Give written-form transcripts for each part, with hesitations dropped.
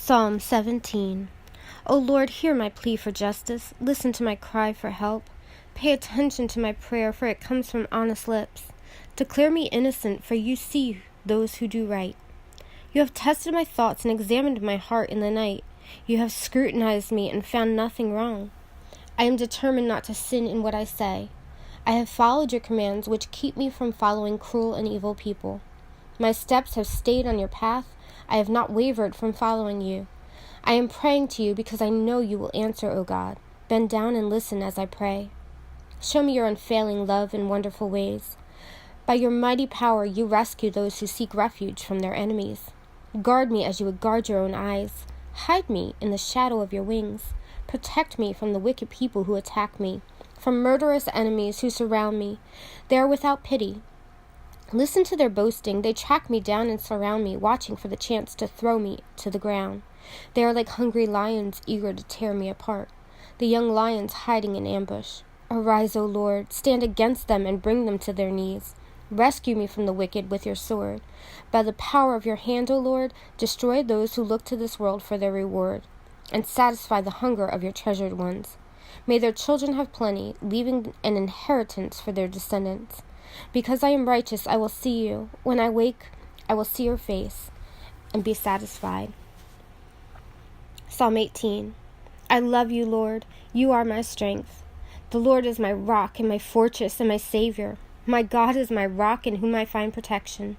Psalm 17. O Lord, hear my plea for justice. Listen to my cry for help. Pay attention to my prayer, for it comes from honest lips. Declare me innocent, for you see those who do right. You have tested my thoughts and examined my heart in the night. You have scrutinized me and found nothing wrong. I am determined not to sin in what I say. I have followed your commands, which keep me from following cruel and evil people. My steps have stayed on your path. I have not wavered from following you. I am praying to you because I know you will answer, O God. Bend down and listen as I pray. Show me your unfailing love and wonderful ways. By your mighty power, you rescue those who seek refuge from their enemies. Guard me as you would guard your own eyes. Hide me in the shadow of your wings. Protect me from the wicked people who attack me, from murderous enemies who surround me. They are without pity. Listen to their boasting. They track me down and surround me, watching for the chance to throw me to the ground. They are like hungry lions, eager to tear me apart, the young lions hiding in ambush. Arise, O Lord, stand against them and bring them to their knees. Rescue me from the wicked with your sword. By the power of your hand, O Lord, destroy those who look to this world for their reward, and satisfy the hunger of your treasured ones. May their children have plenty, leaving an inheritance for their descendants. Because I am righteous, I will see you. When I wake, I will see your face and be satisfied. Psalm 18. I love you, Lord. You are my strength. The Lord is my rock and my fortress and my Savior. My God is my rock in whom I find protection.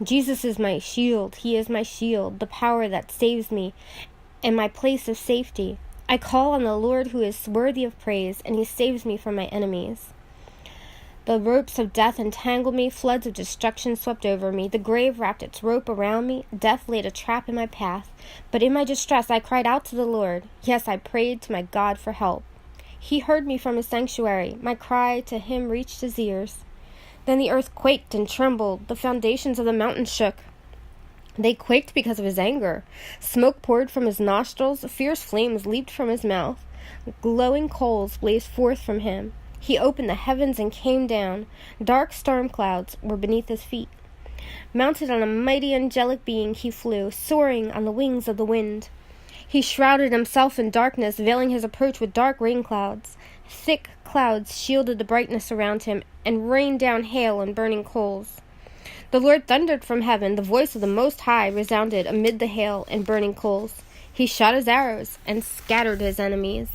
Jesus is my shield. He is my shield, the power that saves me, and my place of safety. I call on the Lord who is worthy of praise, and he saves me from my enemies. The ropes of death entangled me, floods of destruction swept over me. The grave wrapped its rope around me, death laid a trap in my path. But in my distress I cried out to the Lord. Yes, I prayed to my God for help. He heard me from his sanctuary. My cry to him reached his ears. Then the earth quaked and trembled. The foundations of the mountains shook. They quaked because of his anger. Smoke poured from his nostrils. Fierce flames leaped from his mouth. Glowing coals blazed forth from him. He opened the heavens and came down. Dark storm clouds were beneath his feet. Mounted on a mighty angelic being, he flew, soaring on the wings of the wind. He shrouded himself in darkness, veiling his approach with dark rain clouds. Thick clouds shielded the brightness around him and rained down hail and burning coals. The Lord thundered from heaven. The voice of the Most High resounded amid the hail and burning coals. He shot his arrows and scattered his enemies.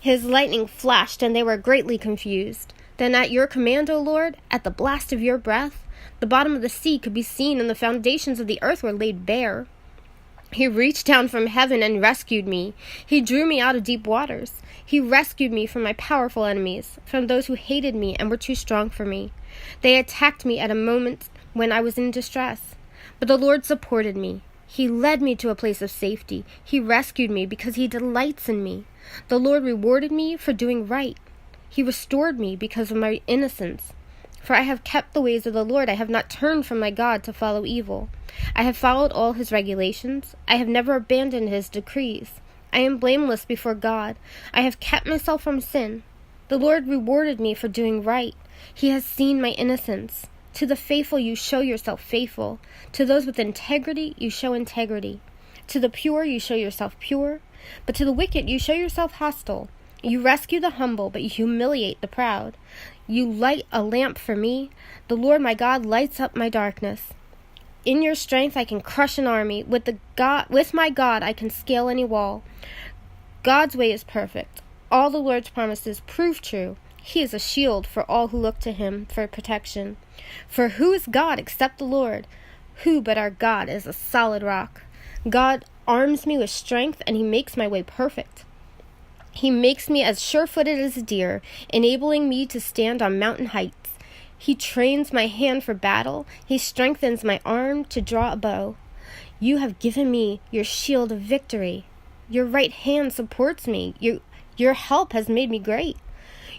His lightning flashed, and they were greatly confused. Then at your command, O Lord, at the blast of your breath, the bottom of the sea could be seen, and the foundations of the earth were laid bare. He reached down from heaven and rescued me. He drew me out of deep waters. He rescued me from my powerful enemies, from those who hated me and were too strong for me. They attacked me at a moment when I was in distress, but the Lord supported me. He led me to a place of safety. He rescued me because he delights in me. The Lord rewarded me for doing right. He restored me because of my innocence. For I have kept the ways of the Lord. I have not turned from my God to follow evil. I have followed all his regulations. I have never abandoned his decrees. I am blameless before God. I have kept myself from sin. The Lord rewarded me for doing right. He has seen my innocence. To the faithful you show yourself faithful. To those with integrity you show integrity. To the pure you show yourself pure. But to the wicked you show yourself hostile. You rescue the humble, but you humiliate the proud. You light a lamp for me. The Lord my God lights up my darkness. In your strength I can crush an army. With my God I can scale any wall. God's way is perfect. All the Lord's promises prove true. He is a shield for all who look to him for protection. For who is God except the Lord? Who but our God is a solid rock? God arms me with strength, and he makes my way perfect. He makes me as sure-footed as a deer, enabling me to stand on mountain heights. He trains my hand for battle. He strengthens my arm to draw a bow. You have given me your shield of victory. Your right hand supports me. Your help has made me great.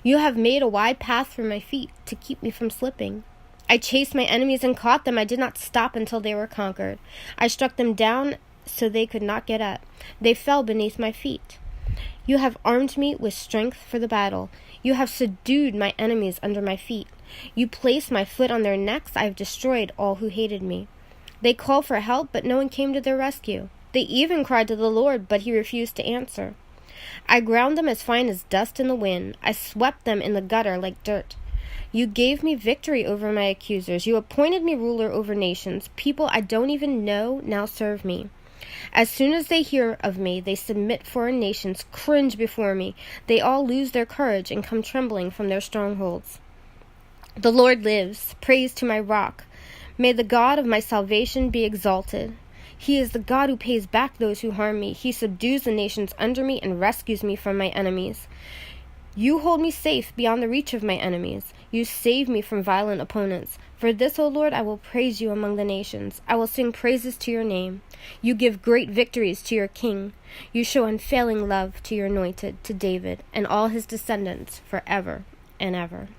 You have made a wide path for my feet to keep me from slipping. I chased my enemies and caught them. I did not stop until they were conquered. I struck them down so they could not get up. They fell beneath my feet. You have armed me with strength for the battle. You have subdued my enemies under my feet. You placed my foot on their necks. I have destroyed all who hated me. They called for help, but no one came to their rescue. They even cried to the Lord, but he refused to answer. I ground them as fine as dust in the wind. I swept them in the gutter like dirt. You gave me victory over my accusers. You appointed me ruler over nations. People I don't even know now serve me. As soon as they hear of me, they submit. Foreign nations cringe before me. They all lose their courage and come trembling from their strongholds. The Lord lives. Praise to my rock. May the God of my salvation be exalted. He is the God who pays back those who harm me. He subdues the nations under me and rescues me from my enemies. You hold me safe beyond the reach of my enemies. You save me from violent opponents. For this, O Lord, I will praise you among the nations. I will sing praises to your name. You give great victories to your king. You show unfailing love to your anointed, to David, and all his descendants forever and ever.